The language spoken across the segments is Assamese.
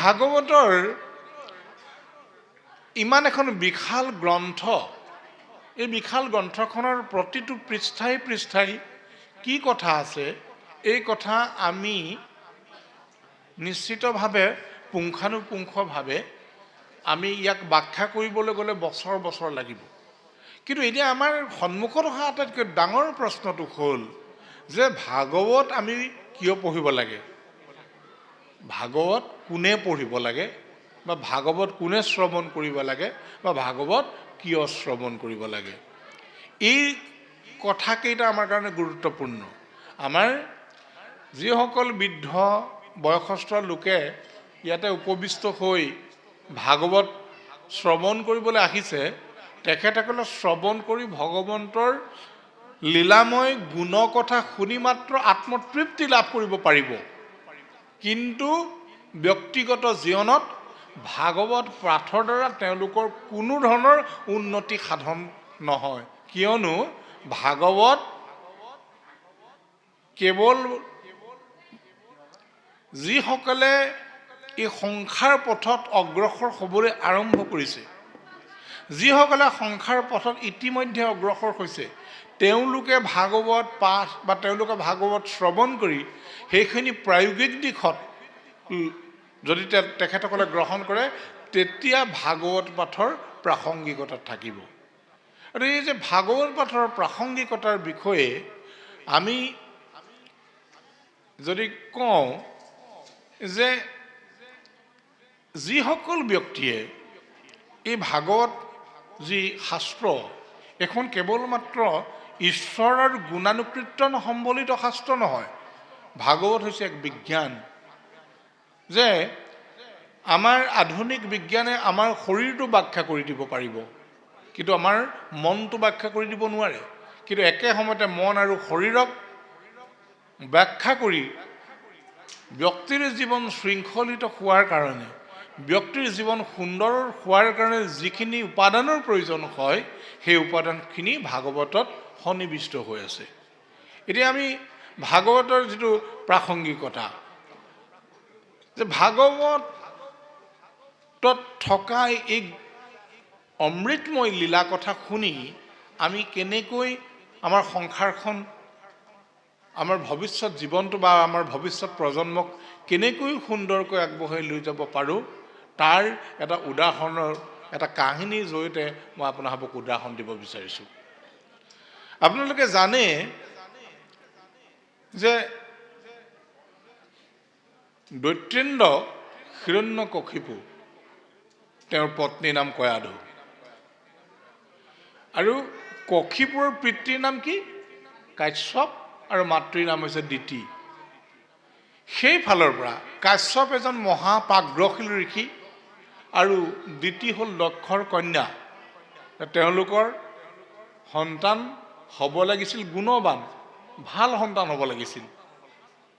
ভাগৱতৰ ইমান এখন বিশাল গ্ৰন্থ, এই বিশাল গ্ৰন্থখনৰ প্ৰতিটো পৃষ্ঠাই পৃষ্ঠাই কি কথা আছে, এই কথা আমি নিশ্চিতভাৱে পুংখানুপুংখভাৱে আমি ইয়াক ব্যাখ্যা কৰিবলৈ গ'লে বছৰ বছৰ লাগিব। কিন্তু এতিয়া আমাৰ সন্মুখত অহা আটাইতকৈ ডাঙৰ প্ৰশ্নটো হ'ল যে ভাগৱত আমি কিয় পঢ়িব লাগে, ভাগৱত কোনে পঢ়িব লাগে, বা ভাগৱত কোনে শ্ৰৱণ কৰিব লাগে, বা ভাগৱত কিয় শ্ৰৱণ কৰিব লাগে। এই কথাকেইটা আমাৰ কাৰণে গুৰুত্বপূৰ্ণ। আমাৰ যিসকল বৃদ্ধ বয়সস্থ লোকে ইয়াতে উপবিষ্ট হৈ ভাগৱত শ্ৰৱণ কৰিবলৈ আহিছে, তেখেতসকলে শ্ৰৱণ কৰি ভগৱন্তৰ লীলাময় গুণৰ কথা শুনি মাত্ৰ আত্মতৃপ্তি লাভ কৰিব পাৰিব, কিন্তু ব্যক্তিগত জীৱনত ভাগৱত পাঠৰ দ্বাৰা তেওঁলোকৰ কোনো ধৰণৰ উন্নতি সাধন নহয়। কিয়নো ভাগৱত কেৱল যিসকলে এই সংসাৰ পথত অগ্ৰসৰ হ'বলৈ আৰম্ভ কৰিছে, যিসকলে সংসাৰ পথত ইতিমধ্যে অগ্ৰসৰ হৈছে, তেওঁলোকে ভাগৱত পাঠ বা তেওঁলোকে ভাগৱত শ্ৰৱণ কৰি সেইখিনি প্ৰায়োগিক দিশত যদি তেখেতসকলে গ্ৰহণ কৰে, তেতিয়া ভাগৱত পাঠৰ প্ৰাসংগিকতা থাকিব। আৰু এই যে ভাগৱত পাঠৰ প্ৰাসংগিকতাৰ বিষয়ে আমি যদি কওঁ যে যিসকল ব্যক্তিয়ে এই ভাগৱত যি শাস্ত্ৰ, এখন কেৱল মাত্ৰ ঈশ্বৰৰ গুণানুকীৰ্তন সম্বলিত শাস্ত্ৰ নহয়, ভাগৱত হৈছে এক বিজ্ঞান। যে আমাৰ আধুনিক বিজ্ঞানে আমাৰ শৰীৰটো ব্যাখ্যা কৰি দিব পাৰিব, কিন্তু আমাৰ মনটো ব্যাখ্যা কৰি দিব নোৱাৰে। কিন্তু একে সময়তে মন আৰু শৰীৰক ব্যাখ্যা কৰি ব্যক্তিৰ জীৱন শৃংখলিত হোৱাৰ কাৰণে, ব্যক্তিৰ জীৱন সুন্দৰ হোৱাৰ কাৰণে যিখিনি উপাদানৰ প্ৰয়োজন হয়, সেই উপাদানখিনি ভাগৱতত সন্নিৱিষ্ট হৈ আছে। এতিয়া আমি ভাগৱতৰ যিটো প্ৰাসংগিকতা, যে ভাগৱতত থকা এই অমৃতময় লীলা কথা শুনি আমি কেনেকৈ আমাৰ সংসাৰখন, আমাৰ ভৱিষ্যত জীৱনটো বা আমাৰ ভৱিষ্যত প্ৰজন্মক কেনেকৈ সুন্দৰকৈ আগবঢ়াই লৈ যাব পাৰোঁ, তাৰ এটা উদাহৰণৰ এটা কাহিনীৰ জৰিয়তে মই আপোনালোকক উদাহৰণ দিব বিচাৰিছোঁ। আপোনালোকে জানে যে দৈত্যেন্দ্ৰ হিৰণ্যকশিপু, তেওঁৰ পত্নীৰ নাম কয়াধু, আৰু কশিপুৰ পিতৃৰ নাম কি, কাশ্যপ, আৰু মাতৃৰ নাম হৈছে দিতি। সেইফালৰ পৰা কাশ্যপ এজন মহাপাগ্ৰশীল ঋষি আৰু দিতি হ'ল দক্ষৰ কন্যা। তেওঁলোকৰ সন্তান হ'ব লাগিছিল গুণৱান, ভাল সন্তান হ'ব লাগিছিল,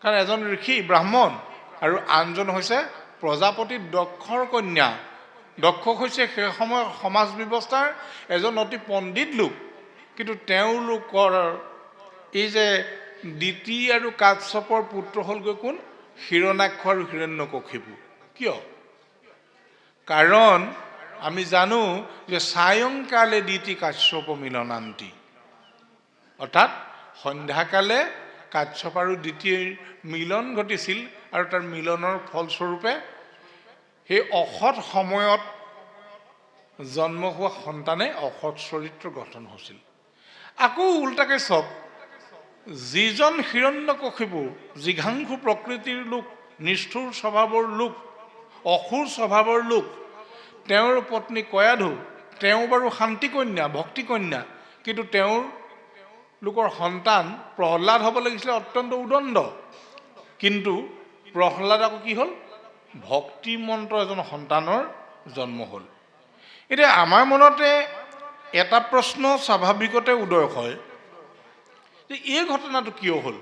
কাৰণ এজন ঋষি ব্ৰাহ্মণ আৰু আনজন হৈছে প্ৰজাপতি দক্ষৰ কন্যা। দক্ষ হৈছে সেই সময়ৰ সমাজ ব্যৱস্থাৰ এজন অতি পণ্ডিত লোক, কিন্তু তেওঁলোকৰ এই যে দিতি আৰু কাশ্যপৰ পুত্ৰ হ'লগৈ কোন, হিৰণ্যাক্ষ আৰু হিৰণ্যকশিপু। কিয়? কাৰণ আমি জানো যে সায়ংকালে দিতি কাশ্যপ মিলনান্তি, অৰ্থাৎ সন্ধ্যাকালে কাশ্যপ আৰু দিতিৰ মিলন ঘটিছিল, আৰু তাৰ মিলনৰ ফলস্বৰূপে সেই অসৎ সময়ত জন্ম হোৱা সন্তানে অসৎ চৰিত্ৰ গঠন হৈছিল। আকৌ উল্টাকে চাওক, যিজন হিৰণ্যকশিপু জিঘাংসু প্ৰকৃতিৰ লোক, নিষ্ঠুৰ স্বভাৱৰ লোক, অসুৰ স্বভাৱৰ লোক, তেওঁৰ পত্নী কয়াধু, তেওঁ বাৰু শান্তি কন্যা, ভক্তি কন্যা, কিন্তু তেওঁৰ লোকৰ সন্তান প্ৰহ্লাদ হ'ব লাগিছিলে অত্যন্ত উদণ্ড, কিন্তু প্ৰহ্লাদ আকৌ কি হ'ল, ভক্তিমন্ত এজন সন্তানৰ জন্ম হ'ল। এতিয়া আমাৰ মনতে এটা প্ৰশ্ন স্বাভাৱিকতে উদয় হয় যে এই ঘটনাটো কিয় হ'ল,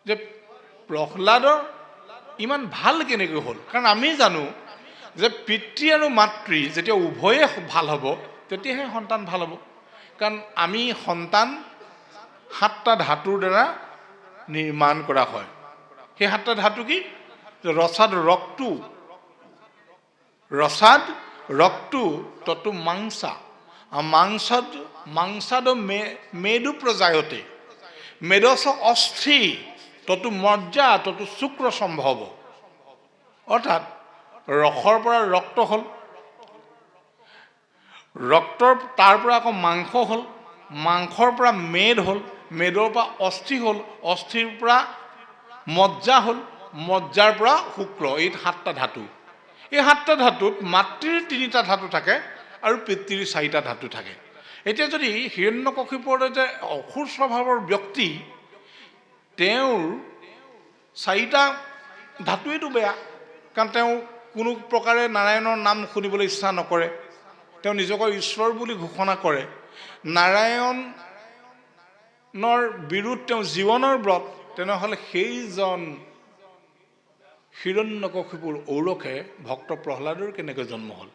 যে প্ৰহ্লাদৰ ইমান ভাল কেনেকৈ হ'ল। কাৰণ আমি জানো যে পিতৃ আৰু মাতৃ যেতিয়া উভয়ে ভাল হ'ব, তেতিয়াহে সন্তান ভাল হ'ব। কাৰণ আমি সন্তান 7টা ধাতুৰ দ্বাৰা নিৰ্মাণ কৰা হয়। সেই 7টা ধাতু কি? ৰসাদ ৰক্তু, ৰসাদ ৰক্তু ততু মাংসা, মাংসাদ মেদু প্ৰজায়তে, মেদস অস্থি ততু মজ্জা ততু শুক্ৰ সম্ভৱ। অৰ্থাৎ ৰসৰ পৰা ৰক্ত হ'ল, ৰক্তৰ তাৰ পৰা আকৌ মাংস হ'ল, মাংসৰ পৰা মেদ হ'ল, মেদৰ পৰা অস্থি হ'ল, অস্থিৰ পৰা মজ্জা হ'ল, মজ্জাৰ পৰা শুক্ৰ। এই 7টা ধাতু। এই 7টা ধাতুত মাতৃৰ 3টা ধাতু থাকে আৰু পিতৃৰ 4টা ধাতু থাকে। এতিয়া যদি হিৰণ্যকশিপুৰ যে অসুৰ স্বভাৱৰ ব্যক্তি, তেওঁৰ 4টা ধাতুৱেইটো বেয়া, কাৰণ তেওঁ কোনো প্ৰকাৰে নাৰায়ণৰ নাম শুনিবলৈ ইচ্ছা নকৰে, তেওঁ নিজকে ঈশ্বৰ বুলি ঘোষণা কৰে, নাৰায়ণৰ বিৰুদ্ধ তেওঁ জীৱনৰ ব্ৰত, তেনেহ'লে সেইজন হিৰণ্যকশিপুৰ ঔৰসে ভক্ত প্ৰহ্লাদৰ কেনেকৈ জন্ম হ'ল?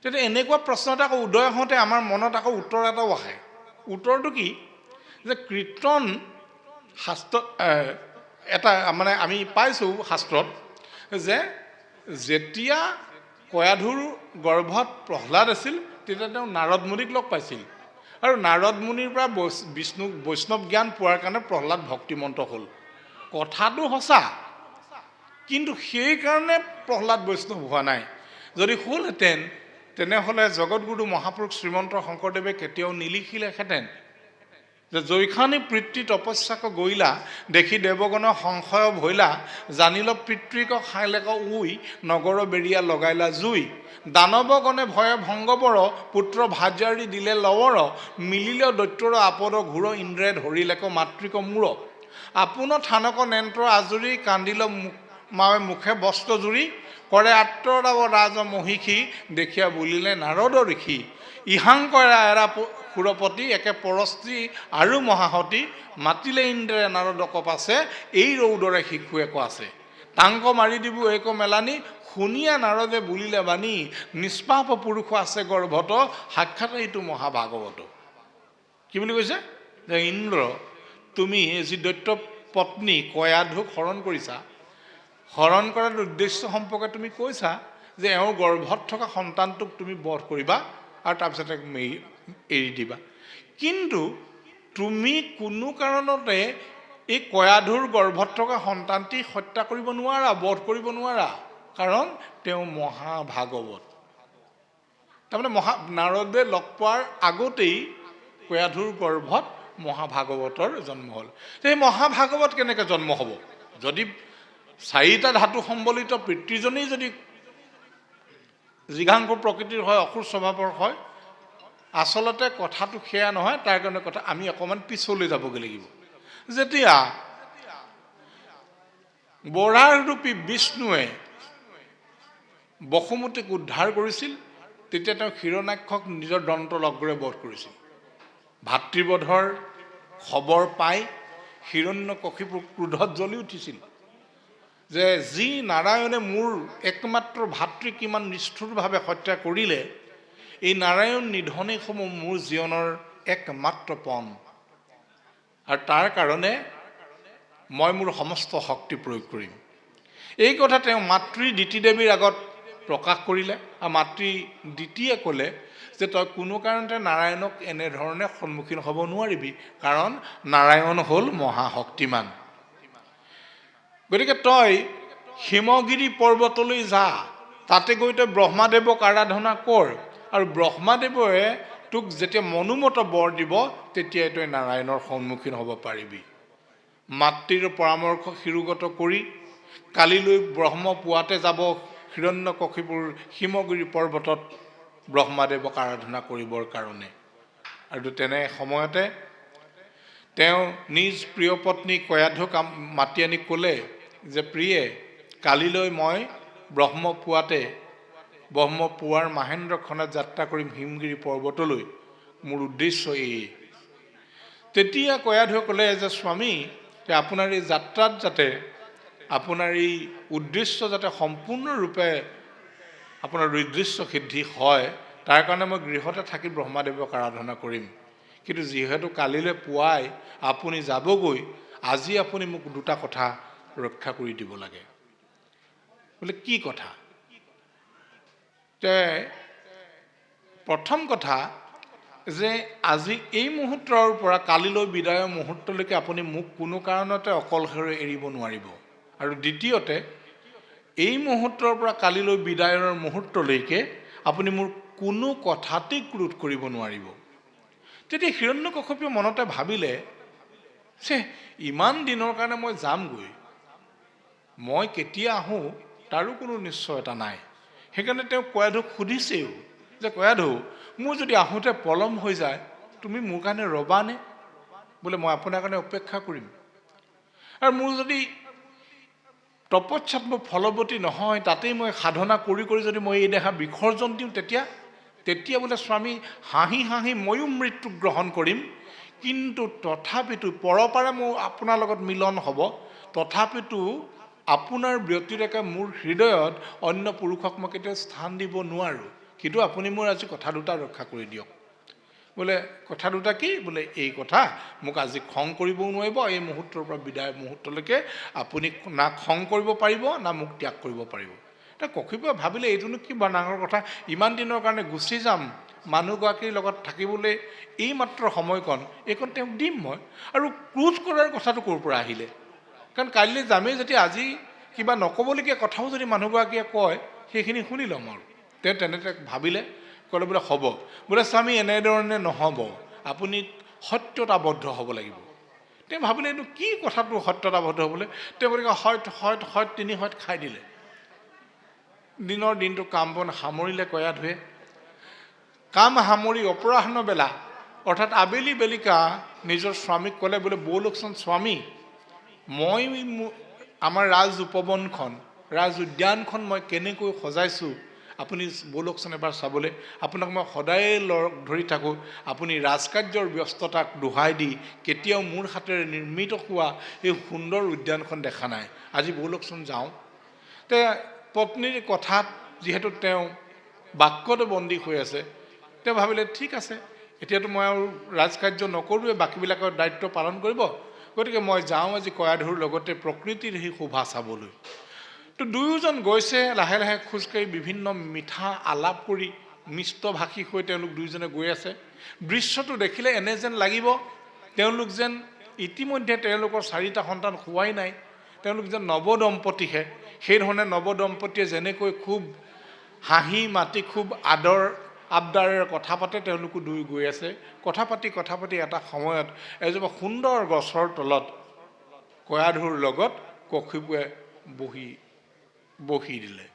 তেতিয়া এনেকুৱা প্ৰশ্ন এটা আকৌ উদয় হওঁতে আমাৰ মনত আকৌ উত্তৰ এটাও আহে। উত্তৰটো কি? যে কীৰ্তন শাস্ত্ৰ এটা মানে আমি পাইছোঁ শাস্ত্ৰত যে যেতিয়া কয়াধুৰ গৰ্ভত প্ৰহ্লাদ আছিল, তেতিয়া তেওঁ নাৰদ মুনিক লগ পাইছিল, আৰু নাৰদ মুনিৰ পৰা বৈষ্ণৱ জ্ঞান পোৱাৰ কাৰণে প্ৰহ্লাদ ভক্তিমন্ত হ'ল। কথাটো সঁচা, কিন্তু সেইকাৰণে প্ৰহ্লাদ বৈষ্ণৱ হোৱা নাই। যদি হ'লহেঁতেন তেনেহ'লে জগতগুৰু মহাপুৰুষ শ্ৰীমন্ত শংকৰদেৱে কেতিয়াও নিলিখিলেহেঁতেন যে জৈখানি পিতৃ তপস্যাক গইলা, দেখি দেৱগণ সংশয় ভৈলা, জানিল পিতৃক খাইলেক উই, নগৰ বেৰিয়া লগাইলা জুই, দানৱগণে ভয়ে ভংগবৰ, পুত্ৰ ভাৰ্যাৰী দিলে লৱৰ, মিলিলে দৈত্যৰ আপদ ঘূৰ, ইন্দ্ৰে ধৰিলেক মাতৃক মূৰ, আপোন থানক নেন্ত্ৰ আজৰি, কান্দিল মাৱে মুখে বস্ত্ৰ জুৰি, কৰে আত্মৰাৱ ৰাজ মহিষী, দেখিয়া বুলিলে নাৰদ ঋষি, ইহাং কৰা এৰা সুৰপতি, একে পৰস্ত্ৰী আৰু মহাসতী, মাতিলে ইন্দ্ৰে নাৰদক পাছে, এই ৰৌদৰে শিশু এক আছে, টাংক মাৰি দিব এক মেলানি, শুনিয়া নাৰদে বুলিলে বাণী, নিষ্পাপ পুৰুষ আছে গৰ্ভত, সাক্ষাৎ এইটো মহাভাগৱত। কি বুলি কৈছে? যে ইন্দ্ৰ, তুমি যি দৈত্য পত্নী কয়াধুক হৰণ কৰিছা, হৰণ কৰাৰ উদ্দেশ্য সম্পৰ্কে তুমি কৈছা যে এওঁৰ গৰ্ভত থকা সন্তানটোক তুমি বধ কৰিবা আৰু তাৰপিছতে এৰি দিবা, কিন্তু তুমি কোনো কাৰণতে এই কয়াধুৰ গৰ্ভত থকা সন্তানটি হত্যা কৰিব নোৱাৰা, বধ কৰিব নোৱাৰা, কাৰণ তেওঁ মহাভাগৱত। তাৰমানে নাৰদে লগ পোৱাৰ আগতেই কয়াধুৰ গৰ্ভত মহাভাগৱতৰ জন্ম হ'ল। সেই মহাভাগৱত কেনেকৈ জন্ম হ'ব? যদি 4টা ধাতু সম্বলিত পিতৃজনেই যদি জিঘাংকু প্ৰকৃতিৰ হয়, অসুৰ স্বভাৱৰ হয়, আচলতে কথাটো সেয়া নহয়। তাৰ কাৰণে কথা আমি অকণমান পিছলৈ যাবগৈ লাগিব। যেতিয়া বৰাহ ৰূপী বিষ্ণুৱে বসুমতীক উদ্ধাৰ কৰিছিল, তেতিয়া তেওঁ হিৰণ্যাক্ষক নিজৰ দন্ত লগ্ৰে বধ কৰিছিল। ভাতৃবধৰ খবৰ পাই হিৰণ্যকশিপুৰ ক্ৰোধত জ্বলি উঠিছিল যে যি নাৰায়ণে মোৰ একমাত্ৰ ভাতৃক কিমান নিষ্ঠুৰভাৱে হত্যা কৰিলে, এই নাৰায়ণ নিধনেসমূহ মোৰ জীৱনৰ একমাত্ৰ পণ, আৰু তাৰ কাৰণে মই মোৰ সমস্ত শক্তি প্ৰয়োগ কৰিম। এই কথা তেওঁ মাতৃ দিতিদেৱীৰ আগত প্ৰকাশ কৰিলে, আৰু মাতৃ দিতিয়ে ক'লে যে তই কোনো কাৰণতে নাৰায়ণক এনেধৰণে সন্মুখীন হ'ব নোৱাৰিবি, কাৰণ নাৰায়ণ হ'ল মহাশক্তিমান। গতিকে তই হিমগিৰি পৰ্বতলৈ যা, তাতে গৈ তই ব্ৰহ্মাদেৱক আৰাধনা কৰ, আৰু ব্ৰহ্মাদেৱে তোক যেতিয়া মনোমত বৰ দিব, তেতিয়াই তই নাৰায়ণৰ সন্মুখীন হ'ব পাৰিবি। মাতৃৰ পৰামৰ্শ শিৰোগত কৰি কালিলৈ ব্ৰহ্ম পুৱাতে যাব হিৰণ্যকশিপুৰ হিমগিৰি পৰ্বতত ব্ৰহ্মাদেৱক আৰাধনা কৰিবৰ কাৰণে। আৰু তেনে সময়তে তেওঁ নিজ প্ৰিয় পত্নী কয়াধুক মাতি আনি ক'লে যে প্ৰিয়ে, কালিলৈ মই ব্ৰহ্ম পুৱাৰ মাহেন্দ্ৰখনত যাত্ৰা কৰিম হিমগিৰি পৰ্বতলৈ, মোৰ উদ্দেশ্য এই। তেতিয়া কয়াধুৱে ক'লে যে স্বামী, আপোনাৰ এই যাত্ৰাত যাতে আপোনাৰ এই উদ্দেশ্য যাতে সম্পূৰ্ণৰূপে আপোনাৰ উদ্দেশ্য সিদ্ধি হয়, তাৰ কাৰণে মই গৃহতে থাকি ব্ৰহ্মাদেৱক আৰাধনা কৰিম, কিন্তু যিহেতু কালিলৈ পুৱাই আপুনি যাবগৈ, আজি আপুনি মোক দুটা কথা ৰক্ষা কৰি দিব লাগে। বোলে কি কথা? তে প্ৰথম কথা যে আজি এই মুহূৰ্তৰ পৰা কালিলৈ বিদায়ৰ মুহূৰ্তলৈকে আপুনি মোক কোনো কাৰণতে অকলশৰে এৰিব নোৱাৰিব। আৰু দ্বিতীয়তে এই মুহূৰ্তৰ পৰা কালিলৈ বিদায়ৰ মুহূৰ্তলৈকে আপুনি মোৰ কোনো কথাতেই ক্ৰোধ কৰিব নোৱাৰিব। তেতিয়া হিৰণ্যকশিপুৱে মনতে ভাবিলে যে ইমান দিনৰ কাৰণে মই যামগৈ, মই কেতিয়া আহোঁ তাৰো কোনো নিশ্চয়তা নাই। সেইকাৰণে তেওঁ কয়াধুক সুধিছেও যে কয়াধু, মোৰ যদি আহোঁতে পলম হৈ যায় তুমি মোৰ কাৰণে ৰবানে? বোলে মই আপোনাৰ কাৰণে অপেক্ষা কৰিম। আৰু মোৰ যদি তপস্যাত মই ফলৱতী নহয়, তাতেই মই সাধনা কৰি কৰি যদি মই এই দেহা বিসৰ্জন দিওঁ তেতিয়া বোলে স্বামী হাঁহি হাঁহি ময়ো মৃত্যু গ্ৰহণ কৰিম, কিন্তু তথাপিতো পৰপাৰে মোৰ আপোনাৰ লগত মিলন হ'ব, তথাপিতো আপোনাৰ ব্যতিৰেকে মোৰ হৃদয়ত অন্য পুৰুষক মই কেতিয়াও স্থান দিব নোৱাৰোঁ। কিন্তু আপুনি মোৰ আজি কথা দুটা ৰক্ষা কৰি দিয়ক। বোলে কথা দুটা কি? বোলে এই কথা, মোক আজি খং কৰিবও নোৱাৰিব, এই মুহূৰ্তৰ পৰা বিদায় মুহূৰ্তলৈকে আপুনি না খং কৰিব পাৰিব না মোক ত্যাগ কৰিব পাৰিব। এতিয়া কশিপুৰে ভাবিলে এইটোনো কি ডাঙৰ কথা, ইমান দিনৰ কাৰণে গুচি যাম, মানুহগৰাকীৰ লগত থাকিবলৈ এইমাত্ৰ সময়কণ, এইকণ তেওঁক দিম মই। আৰু ক্ৰোধ কৰাৰ কথাটো ক'ৰ পৰা আহিলে? কাৰণ কাইলৈ যামেই যেতিয়া আজি কিবা নক'বলগীয়া কথাও যদি মানুহগৰাকীয়ে কয় সেইখিনি শুনি ল'ম। আৰু তেওঁ তেনেতে ভাবিলে, ক'লে বোলে হ'ব, বোলে স্বামী এনেধৰণে নহ'ব, আপুনি সত্যত আবদ্ধ হ'ব লাগিব। তেওঁ ভাবিলে এইটো কি কথাটো সত্যত আবদ্ধ হ'বলৈ? তেওঁ গতিকে হয়ত তিনি হয়ত খাই দিলে। দিনৰ দিনটো কাম বন সামৰিলে কয়াধুৱে। কাম সামৰি অপৰাহ্ন বেলা অৰ্থাৎ আবেলি বেলিকা নিজৰ স্বামীক ক'লে, বোলে বৌলকচোন স্বামী, মই আমাৰ ৰাজ উপবনখন, ৰাজ উদ্যানখন মই কেনেকৈ সজাইছোঁ আপুনি বৌলকচোন এবাৰ চাবলৈ। আপোনাক মই সদায়ে লগ ধৰি থাকোঁ, আপুনি ৰাজকাৰ্যৰ ব্যস্ততাক দোহাই দি কেতিয়াও মোৰ হাতেৰে নিৰ্মিত হোৱা এই সুন্দৰ উদ্যানখন দেখা নাই। আজি বৌলকচোন যাওঁ। তে পত্নীৰ কথাত যিহেতু তেওঁ বাক্যতে বন্দী হৈ আছে, তেওঁ ভাবিলে ঠিক আছে, এতিয়াতো মই আৰু ৰাজকাৰ্য নকৰোঁৱে, বাকীবিলাকৰ দায়িত্ব পালন কৰিব, গতিকে মই যাওঁ আজি কয়াধুৰ লগতে প্ৰকৃতিৰ সেই শোভা চাবলৈ। তো দুয়োজন গৈছে লাহে লাহে খোজকাঢ়ি, বিভিন্ন মিঠা আলাপ কৰি মিষ্টভাষী হৈ তেওঁলোক দুয়োজনে গৈ আছে। দৃশ্যটো দেখিলে এনে যেন লাগিব তেওঁলোক যেন ইতিমধ্যে তেওঁলোকৰ 4টা সন্তান হোৱাই নাই, তেওঁলোক যেন নৱদম্পতীহে। সেইধৰণে নৱদম্পতীয়ে যেনেকৈ খুব হাঁহি মাতি খুব আবদাৰেৰে কথা পাতে, তেওঁলোকো দুই গৈ আছে। কথা পাতি এটা সময়ত এজোপা সুন্দৰ গছৰ তলত কয়াধুৰ লগত কশিপুৰে বহি দিলে।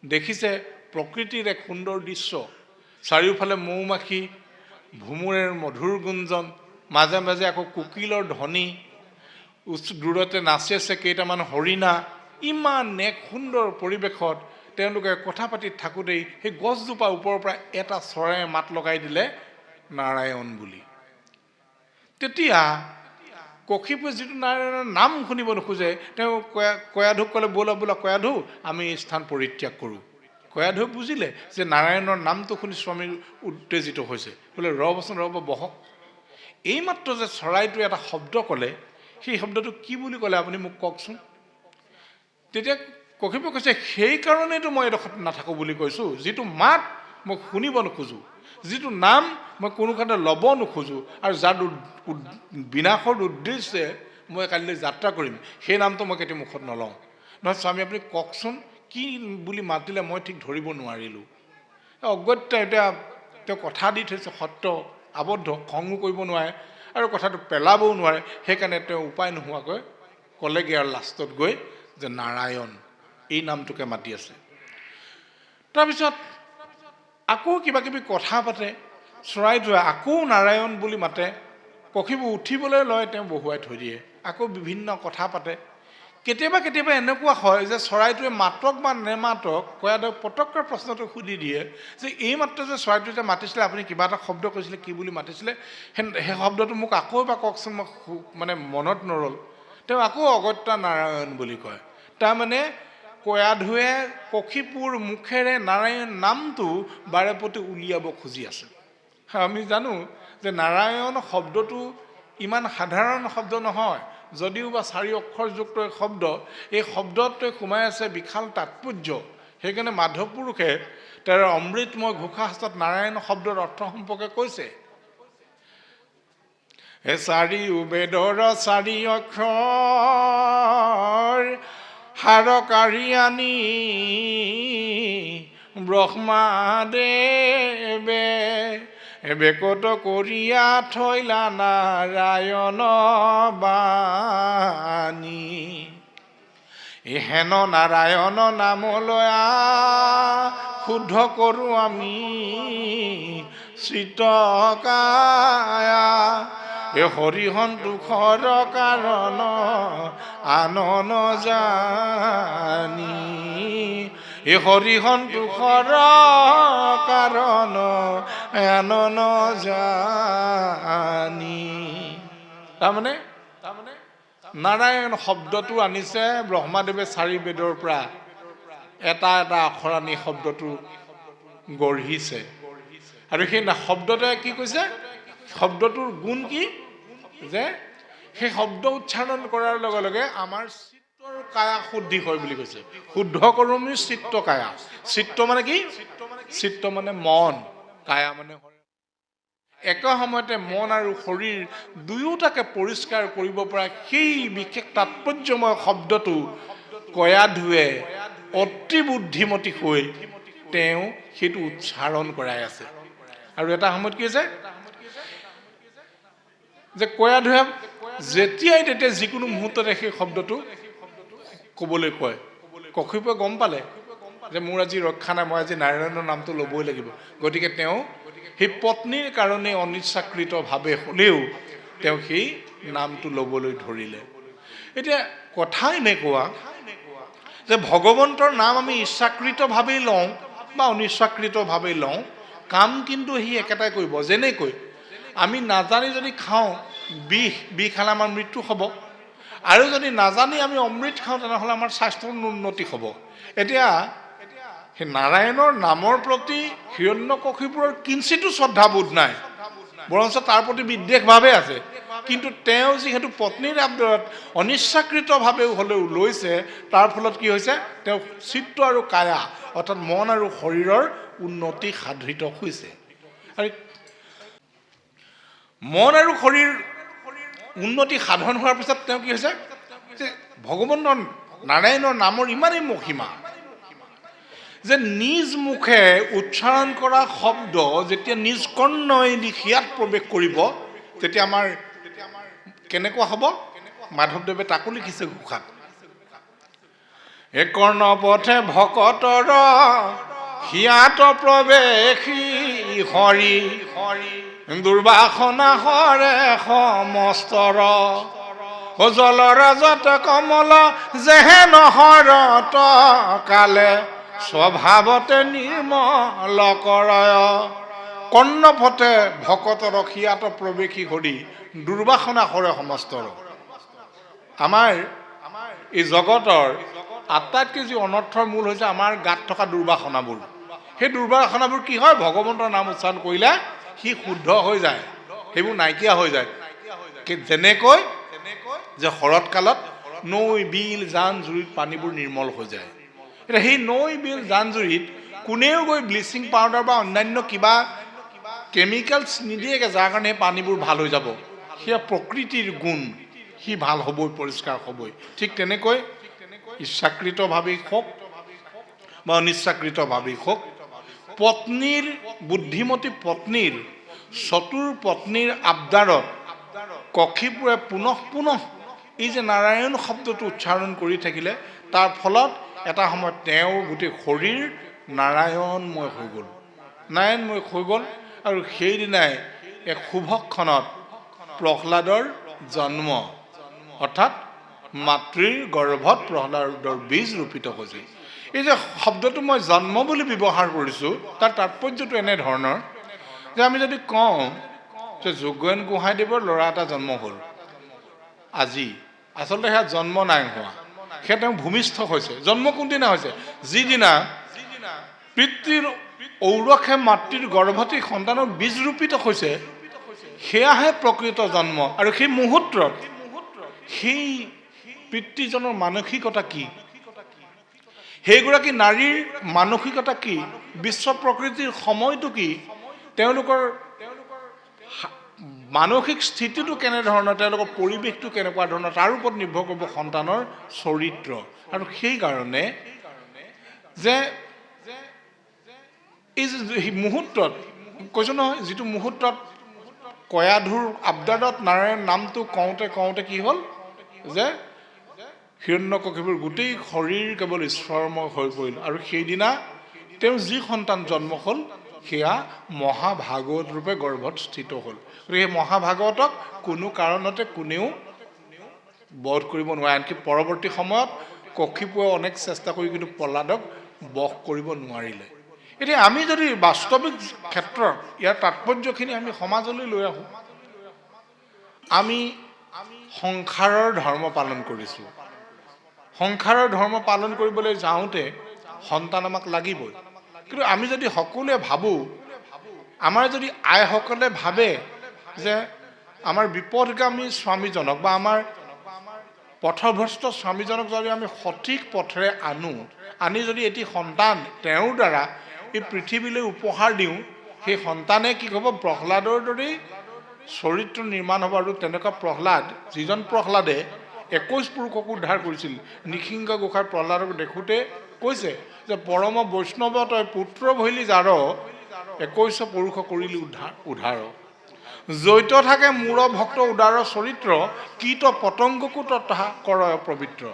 দেখিছে প্ৰকৃতিৰ এক সুন্দৰ দৃশ্য, চাৰিওফালে মৌমাখি, ভুমুৰেৰ মধুৰ গুঞ্জন, মাজে মাজে আকৌ কোকিলৰ ধ্বনি, দূৰতে নাচি আছে কেইটামান হৰিণা। ইমান এক সুন্দৰ পৰিৱেশত তেওঁলোকে কথা পাতি থাকোঁতেই সেই গছজোপা ওপৰৰ পৰা এটা চৰায়ে মাত লগাই দিলে নাৰায়ণ বুলি। তেতিয়া কশিপুৰে যিটো নাৰায়ণৰ নাম শুনিব নোখোজে, তেওঁ কয়াধুক ক'লে, বোলা কয়াধু, আমি এই স্থান পৰিত্যাগ কৰোঁ। কয়াধুৱে বুজিলে যে নাৰায়ণৰ নামটো শুনি স্বামীৰ উত্তেজিত হৈছে। বোলে ৰ'ব বহক, এইমাত্ৰ যে চৰাইটোৱে এটা শব্দ ক'লে, সেই শব্দটো কি বুলি ক'লে আপুনি মোক কওকচোন। তেতিয়া কশিপুৰে কৈছে, সেইকাৰণেতো মই এডোখৰত নাথাকোঁ বুলি কৈছোঁ। যিটো মাত মই শুনিব নোখোজোঁ, যিটো নাম মই কোনোখানে ল'ব নোখোজোঁ, আৰু যাৰ বিনাশৰ উদ্দেশ্যে মই কালিলৈ যাত্ৰা কৰিম, সেই নামটো মই কেতিয়া মুখত নলওঁ। নহয় স্বামী, আপুনি কওকচোন কি বুলি মাতিলে মই ঠিক ধৰিব নোৱাৰিলোঁ। অগত্যা এতিয়া তেওঁ কথা দি থৈছে, সত্য আবদ্ধ, খঙো কৰিব নোৱাৰে আৰু কথাটো পেলাবও নোৱাৰে। সেইকাৰণে তেওঁ উপায় নোহোৱাকৈ ক'লেগৈ আৰু লাষ্টত গৈ যে নাৰায়ণ এই নামটোকে মাতি আছে। তাৰপিছত আকৌ কিবা কিবি কথা পাতে, চৰাইটোৱে আকৌ নাৰায়ণ বুলি মাতে। কশিপু উঠিবলৈ লয়, তেওঁ বহুৱাই থৈ দিয়ে। আকৌ বিভিন্ন কথা পাতে। কেতিয়াবা এনেকুৱা হয় যে চৰাইটোৱে মাতক বা নেমাতক কয়াধুৱে পটককৈ প্ৰশ্নটো সুধি দিয়ে যে এইমাত্ৰ যে চৰাইটোৱে মাতিছিলে, আপুনি কিবা এটা শব্দ কৈছিলে, কি বুলি মাতিছিলে, সেই শব্দটো মোক আকৌ এবাৰ কওকচোন, মই মানে মনত নৰল। তেওঁ আকৌ অগত্যা নাৰায়ণ বুলি কয়। তাৰমানে কয়াধুৱে কশিপুৰ মুখেৰে নাৰায়ণ নামটো বাৰেপতি উলিয়াব খুজি আছে। আমি জানো যে নাৰায়ণ শব্দটো ইমান সাধাৰণ শব্দ নহয়, যদিও বা 4 অক্ষৰযুক্ত শব্দ, এই শব্দটোৱে সোমাই আছে বিশাল তাৎপৰ্য। সেইকাৰণে মাধৱ পুৰুষে তেওঁৰ অমৃতময় ঘোষাশাস্ত্ৰত নাৰায়ণ শব্দৰ অৰ্থ সম্পৰ্কে কৈছে, হে 4 বেদৰ 4 অক্ষৰ হাৰকাৰি আনি ব্ৰহ্মাদেৱে বেকত কৰিয়া থৈলা নাৰায়ণ বাণী। হেন নাৰায়ণ নামলৈ শুদ্ধ কৰোঁ আমি চিত্তকায়া। হৰি সন্তোষৰ কাৰণ আনন জানি। হৰি সন্তোষৰ কাৰণ আনন জানি। তাৰমানে নাৰায়ণ শব্দটো আনিছে ব্ৰহ্মাদেৱে 4 বেদৰ পৰা এটা এটা আখৰ আনি শব্দটো গঢ়িছে। আৰু সেই শব্দটোৱে কি কৈছে, শব্দটোৰ গুণ কি, যে সেই শব্দ উচ্চাৰণ কৰাৰ লগে লগে আমাৰ চিত্তৰ কায়া শুদ্ধি হয় বুলি কৈছে। শুদ্ধ কৰোঁ আমি চিত্ত কায়া। চিত্ত মানে কি? চিত্ত মানে মন, কায়া মানে একে সময়তে মন আৰু শৰীৰ দুয়োটাকে পৰিষ্কাৰ কৰিব পৰা সেই বিশেষ তাৎপৰ্যময় শব্দটো কয়াধুৱে অতি বুদ্ধিমতী হৈ তেওঁ সেইটো উচ্চাৰণ কৰাই আছে। আৰু এটা সময়ত কি আছে যে কয়াধুৱে যেতিয়াই তেতিয়া যিকোনো মুহূৰ্ততে সেই শব্দটো ক'বলৈ কয়। কক্ষীপই গম পালে যে মোৰ আজি ৰক্ষা নাই, মই আজি নাৰায়ণৰ নামটো ল'বই লাগিব। গতিকে তেওঁ সেই পত্নীৰ কাৰণে অনিচ্ছাকৃতভাৱে হ'লেও তেওঁ সেই নামটো ল'বলৈ ধৰিলে। এতিয়া কথা এনেকুৱা যে ভগৱন্তৰ নাম আমি ইচ্ছাকৃতভাৱেই লওঁ বা অনিচ্ছাকৃতভাৱেই লওঁ, কাম কিন্তু সি একেটাই কৰিব। যেনেকৈ আমি নাজানি যদি খাওঁ বিষ খালে আমাৰ মৃত্যু হ'ব, আৰু যদি নাজানি আমি অমৃত খাওঁ তেনেহ'লে আমাৰ স্বাস্থ্যৰ উন্নতি হ'ব। এতিয়া সেই নাৰায়ণৰ নামৰ প্ৰতি হিৰণ্যকশিপুৰৰ কিঞ্চিতো শ্ৰদ্ধাবোধ নাই, বৰঞ্চ তাৰ প্ৰতি বিদ্বেষভাৱে আছে। কিন্তু তেওঁ যিহেতু পত্নীৰ আবদাৰত অনিচ্ছাকৃতভাৱেও হ'লেও লৈছে, তাৰ ফলত কি হৈছে, তেওঁ চিত্ত আৰু কায়া অৰ্থাৎ মন আৰু শৰীৰৰ উন্নতি সাধিত হৈছে। আৰু মন আৰু শৰীৰ উন্নতি সাধন হোৱাৰ পিছত তেওঁ কি হৈছে যে ভগৱন্তৰ নাৰায়ণৰ নামৰ ইমানেই মহিমা যে নিজ মুখে উচ্চাৰণ কৰা শব্দ যেতিয়া নিজ কৰ্ণই হিয়াত প্ৰৱেশ কৰিব, তেতিয়া আমাৰ কেনেকুৱা হ'ব? মাধৱদেৱে তাকো লিখিছে ঘোষাত, কৰ্ণপথে ভকতৰ হিয়াত প্ৰৱেশী হৰি দুৰ্বাসনা হৰে সমস্তৰ। জলৰাজত কমল যেহেন হৰত কালে স্বভাৱতে নিৰ্মল কৰয়। কৰ্ণপথে ভকতৰ হিয়াত প্ৰৱেশী হৰি দুৰ্বাসনা হৰে সমস্তৰ। আমাৰ এই জগতৰ আটাইতকৈ যি অনৰ্থৰ মূল হৈছে আমাৰ গাত থকা দুৰ্বাসনাবোৰ। সেই দুৰ্বাসনাবোৰ কি হয়? ভগৱন্তৰ নাম উচ্চাৰণ কৰিলে সি শুদ্ধ হৈ যায়, সেইবোৰ নাইকিয়া হৈ যায়। যেনেকৈ যে শৰৎকালত নৈ বিল জান জুৰিত পানীবোৰ নিৰ্মল হৈ যায়। এতিয়া সেই নৈ বিল জান জুৰিত কোনেও গৈ ব্লিচিং পাউডাৰ বা অন্যান্য কিবা কেমিকেলছ নিদিয়েগৈ যাৰ কাৰণে পানীবোৰ ভাল হৈ যাব। সেয়া প্ৰকৃতিৰ গুণ, সি ভাল হ'বই, পৰিষ্কাৰ হ'বই। ঠিক তেনেকৈ ইচ্ছাকৃতভাৱেই হওক বা অনিচ্ছাকৃতভাৱেই হওক, পত্নীৰ বুদ্ধিমতী পত্নীৰ চতুৰ পত্নীৰ আবদাৰত কক্ষীপুৰে পুনঃ এই যে নাৰায়ণ শব্দটো উচ্চাৰণ কৰি থাকিলে, তাৰ ফলত এটা সময়ত তেওঁৰ গোটেই শৰীৰ নাৰায়ণময় হৈ গ'ল, নাৰায়ণময় হৈ গ'ল। আৰু সেইদিনাই এক শুভক্ষণত প্ৰহ্লাদৰ জন্ম, অৰ্থাৎ মাতৃৰ গৰ্ভত প্ৰহ্লাদৰ বীজ ৰোপিত হৈছে। এই যে শব্দটো মই জন্ম বুলি ব্যৱহাৰ কৰিছোঁ, তাৰ তাৎপৰ্যটো এনেধৰণৰ যে আমি যদি কওঁ যে যজ্ঞয়ন গোহাঁইদেৱৰ ল'ৰা এটা জন্ম হ'ল আজি, আচলতে সেয়া জন্ম নাই হোৱা, সেয়া তেওঁ ভূমিষ্ঠ হৈছে। জন্ম কোনদিনা হৈছে? যিদিনা পিতৃৰ ঔৰসে মাতৃৰ গৰ্ভতে সন্তানৰ বীজ ৰোপিত হৈছে, সেয়াহে প্ৰকৃত জন্ম। আৰু সেই মুহূৰ্তত সেই পিতৃজনৰ মানসিকতা কি, সেইগৰাকী নাৰীৰ মানসিকতা কি, বিশ্ব প্ৰকৃতিৰ সময়টো কি, তেওঁলোকৰ মানসিক স্থিতিটো কেনেধৰণৰ, তেওঁলোকৰ পৰিৱেশটো কেনেকুৱা ধৰণৰ, তাৰ ওপৰত নিৰ্ভৰ কৰিব সন্তানৰ চৰিত্ৰ। আৰু সেইকাৰণে যে এই যে মুহূৰ্তত কৈছোঁ নহয়, যিটো মুহূৰ্তত কয়াধুৰ আবদাৰত নাৰায়ণ নামটো কওঁতে কওঁতে কি হ'ল যে হিৰণ্যকশিপুৰ গোটেই শৰীৰ কেৱল ঈশ্বৰময় হৈ পৰিল। আৰু সেইদিনা তেওঁ যি সন্তান জন্ম হ'ল সেয়া মহাভাগৱত ৰূপে গৰ্ভত স্থিত হ'ল। গতিকে সেই মহাভাগৱতক কোনো কাৰণতে কোনেও বধ কৰিব নোৱাৰে। আনকি পৰৱৰ্তী সময়ত কশিপুৰে অনেক চেষ্টা কৰি কিন্তু প্ৰহ্লাদক বশ কৰিব নোৱাৰিলে। এতিয়া আমি যদি বাস্তৱিক ক্ষেত্ৰত ইয়াৰ তাৎপৰ্যখিনি আমি সমাজলৈ লৈ আহোঁ, আমি সংসাৰৰ ধৰ্ম পালন কৰিছোঁ। সংসাৰৰ ধৰ্ম পালন কৰিবলৈ যাওঁতে সন্তান আমাক লাগিবই। কিন্তু আমি যদি সকলোৱে ভাবোঁ, আমাৰ যদি আইসকলে ভাবে যে আমাৰ বিপদগামী স্বামীজনক বা আমাৰ পথভ্ৰষ্ট স্বামীজনক যদি আমি সঠিক পথেৰে আনি যদি এটি সন্তান তেওঁৰ দ্বাৰা এই পৃথিৱীলৈ উপহাৰ দিওঁ, সেই সন্তানে কি হ'ব, প্ৰহ্লাদৰ দৰেই চৰিত্ৰ নিৰ্মাণ হ'ব। আৰু তেনেকুৱা প্ৰহ্লাদ, যিজন প্ৰহ্লাদে 21 পুৰুষক উদ্ধাৰ কৰিছিল, নৃসিংহ গোসাঁই প্ৰহ্লাদক দেখোঁতে কৈছে যে পৰম বৈষ্ণৱ তই পুত্ৰ ভৈলি যাৰ, 21 পুৰুষ কৰিলি উদ্ধাৰ। জৈত থাকে মূৰ ভক্ত উদাৰ চৰিত্ৰ, কীট পতংগকো তথা কৰ পবিত্ৰ।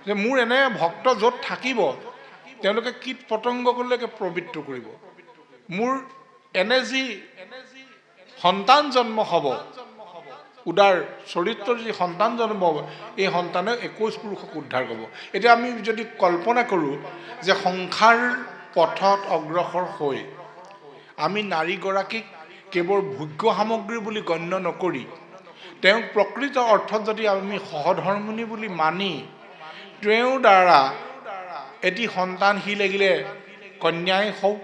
যে মোৰ এনে ভক্ত য'ত থাকিব তেওঁলোকে কীট পতংগলৈকে পবিত্ৰ কৰিব। মোৰ এনে যি সন্তান জন্ম হ'ব, উদাৰ চৰিত্ৰৰ যি সন্তান জন্ম হ'ব, এই সন্তানে 21 পুৰুষক উদ্ধাৰ কৰিব। এতিয়া আমি যদি কল্পনা কৰোঁ যে সংসাৰ পথত অগ্ৰসৰ হৈ আমি নাৰীগৰাকীক কেৱল ভোগ্য সামগ্ৰী বুলি গণ্য নকৰি তেওঁক প্ৰকৃত অৰ্থত যদি আমি সহধৰ্মিণী বুলি মানি তেওঁৰ দ্বাৰা এটি সন্তান, সি লাগিলে কন্যাই হওক,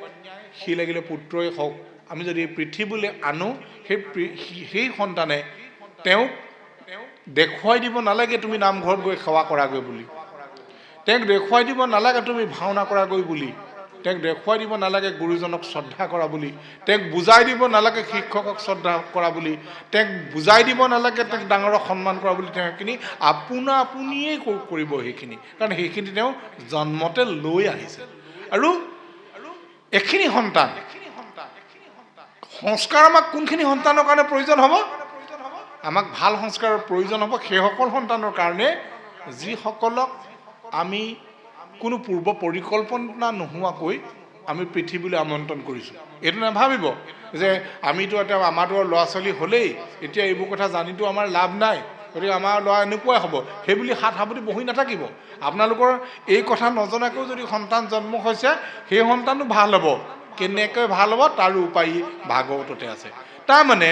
সি লাগিলে পুত্ৰই হওক, আমি যদি পৃথিৱীলৈ আনো, সেই সন্তানে তেওঁক দেখুৱাই দিব নালাগে তুমি নামঘৰত গৈ সেৱা কৰাগৈ বুলি, তেওঁক দেখুৱাই দিব নালাগে তুমি ভাওনা কৰাগৈ বুলি, তেওঁক দেখুৱাই দিব নালাগে গুৰুজনক শ্ৰদ্ধা কৰা বুলি, তেওঁক বুজাই দিব নালাগে শিক্ষকক শ্ৰদ্ধা কৰা বুলি, তেওঁক বুজাই দিব নালাগে তেওঁক ডাঙৰক সন্মান কৰা বুলি। তেওঁ সেইখিনি আপুনিয়েই কৰিব সেইখিনি, কাৰণ সেইখিনি তেওঁ জন্মতে লৈ আহিছে। আৰু এইখিনি সন্তান সংস্কাৰ আমাক কোনখিনি সন্তানৰ কাৰণে প্ৰয়োজন হ'ব? আমাক ভাল সংস্কাৰৰ প্ৰয়োজন হ'ব সেইসকল সন্তানৰ কাৰণে যিসকলক আমি কোনো পূৰ্ব পৰিকল্পনা নোহোৱাকৈ আমি পৃথিৱীলৈ আমন্ত্ৰণ কৰিছোঁ। এইটো নাভাবিব যে আমিতো এতিয়া আমাৰতো ল'ৰা ছোৱালী হ'লেই, এতিয়া এইবোৰ কথা জানিতো আমাৰ লাভ নাই, গতিকে আমাৰ ল'ৰা এনেকুৱাই হ'ব, সেইবুলি হাত সাৱটি বহি নাথাকিব। আপোনালোকৰ এই কথা নজনাকৈও যদি সন্তান জন্ম হৈছে, সেই সন্তানো ভাল হ'ব। কেনেকৈ ভাল হ'ব তাৰ উপায় ভাগৱততে আছে। তাৰমানে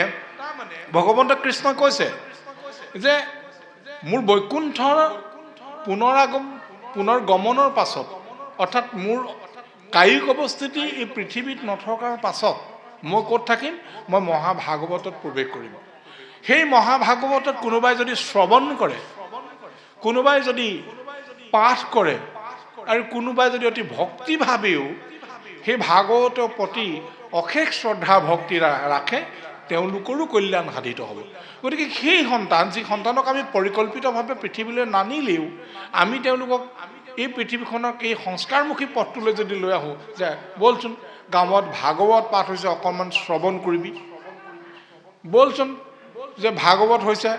ভগৱন্ত কৃষ্ণই কৈছে যে মোৰ বৈকুণ্ঠৰ পুনৰ্গমনৰ পাছত, অৰ্থাৎ মোৰ কায়িক অৱস্থিতি এই পৃথিৱীত নথকাৰ পাছত মই ক'ত থাকিম? মই মহাভাগৱতত প্ৰৱেশ কৰিম। সেই মহাভাগৱতত কোনোবাই যদি শ্ৰৱণ কৰে, কোনোবাই যদি পাঠ কৰে, আৰু কোনোবাই যদি অতি ভক্তিভাৱেও সেই ভাগৱতৰ প্ৰতি অশেষ শ্ৰদ্ধা ভক্তি ৰাখে, তেওঁলোকৰো কল্যাণ সাধিত হ'ব। গতিকে সেই সন্তান, যি সন্তানক আমি পৰিকল্পিতভাৱে পৃথিৱীলৈ নানিলেও আমি তেওঁলোকক এই পৃথিৱীখনক এই সংস্কাৰমুখী পথটোলৈ যদি লৈ আহোঁ, যে বলচোন গাঁৱত ভাগৱত পাঠ হৈছে অকণমান শ্ৰৱণ কৰিবি, বলচোন যে ভাগৱত হৈছে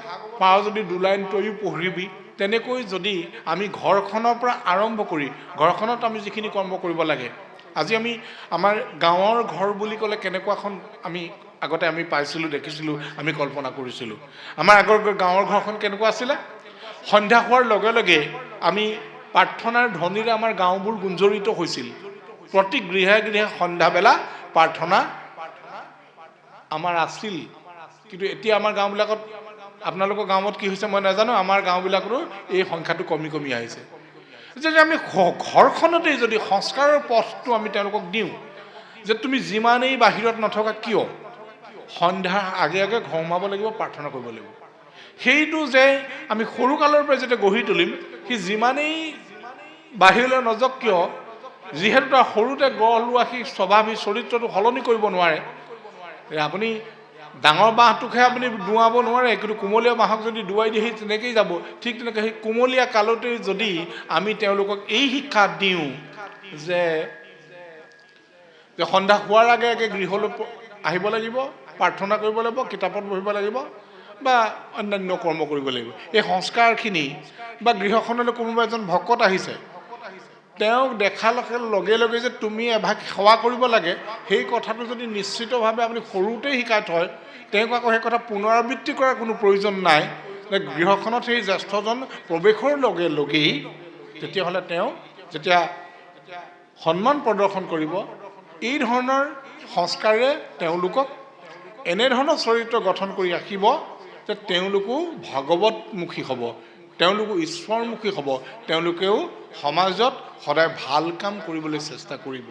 পাৰ যদি 2 লাইন তয়ো পঢ়িবি, তেনেকৈ যদি আমি ঘৰখনৰ পৰা আৰম্ভ কৰি ঘৰখনত আমি যিখিনি কৰ্ম কৰিব লাগে। আজি আমি আমাৰ গাঁৱৰ ঘৰ বুলি ক'লে কেনেকুৱাখন আমি আগতে আমি পাইছিলোঁ, দেখিছিলোঁ, আমি কল্পনা কৰিছিলোঁ। আমাৰ আগৰ গাঁৱৰ ঘৰখন কেনেকুৱা আছিলে? সন্ধ্যা হোৱাৰ লগে লগে আমি প্ৰাৰ্থনাৰ ধ্বনিৰে আমাৰ গাঁওবোৰ গুঞ্জৰিত হৈছিল। প্ৰতি গৃহে গৃহে সন্ধ্যাবেলা প্ৰাৰ্থনা আমাৰ আছিল। কিন্তু এতিয়া আমাৰ গাঁওবিলাকত, আপোনালোকৰ গাঁৱত কি হৈছে মই নাজানো, আমাৰ গাঁওবিলাকতো এই সংখ্যাটো কমি কমি আহিছে। যদি আমি ঘৰখনতেই যদি সংস্কাৰৰ পথটো আমি তেওঁলোকক দিওঁ, যে তুমি যিমানেই বাহিৰত নথকা কিয় সন্ধ্যাৰ আগে আগে ঘৰ সোমাব লাগিব, প্ৰাৰ্থনা কৰিব লাগিব। সেইটো যে আমি সৰু কালৰ পৰা যেতিয়া গঢ়ি তুলিম, সি যিমানেই বাহিৰলৈ নাযাওক কিয়, যিহেতু তাৰ সৰুতে গঢ় লোৱা সি স্বভাৱ, সি চৰিত্ৰটো সলনি কৰিব নোৱাৰে। আপুনি ডাঙৰ বাঁহটোকহে আপুনি ডুৱাব নোৱাৰে, কিন্তু কোমলীয়া বাঁহক যদি ডুৱাই দিয়ে সি তেনেকেই যাব। ঠিক তেনেকৈ সেই কোমলীয়া কালতেই যদি আমি তেওঁলোকক এই শিক্ষা দিওঁ যে সন্ধ্যা হোৱাৰ আগে আগে গৃহলৈ আহিব লাগিব, প্ৰাৰ্থনা কৰিব লাগিব, কিতাপত পঢ়িব লাগিব বা অন্যান্য কৰ্ম কৰিব লাগিব, এই সংস্কাৰখিনি, বা গৃহখনলৈ কোনোবা এজন ভকত আহিছে, তেওঁক দেখাৰ লগে লগে যে তুমি এভাগ সেৱা কৰিব লাগে, সেই কথাটো যদি নিশ্চিতভাৱে আপুনি সৰুতেই শিকাই থয়, তেওঁক আকৌ সেই কথা পুনৰাবৃত্তি কৰাৰ কোনো প্ৰয়োজন নাই। গৃহখনত সেই জ্যেষ্ঠজন প্ৰৱেশৰ লগে লগেই তেতিয়াহ'লে তেওঁ যেতিয়া সন্মান প্ৰদৰ্শন কৰিব, এই ধৰণৰ সংস্কাৰে তেওঁলোকক এনেধৰণৰ চৰিত্ৰ গঠন কৰি ৰাখিব যে তেওঁলোকো ভগৱতমুখী হ'ব, তেওঁলোকো ঈশ্বৰমুখী হ'ব, তেওঁলোকেও সমাজত সদায় ভাল কাম কৰিবলৈ চেষ্টা কৰিব।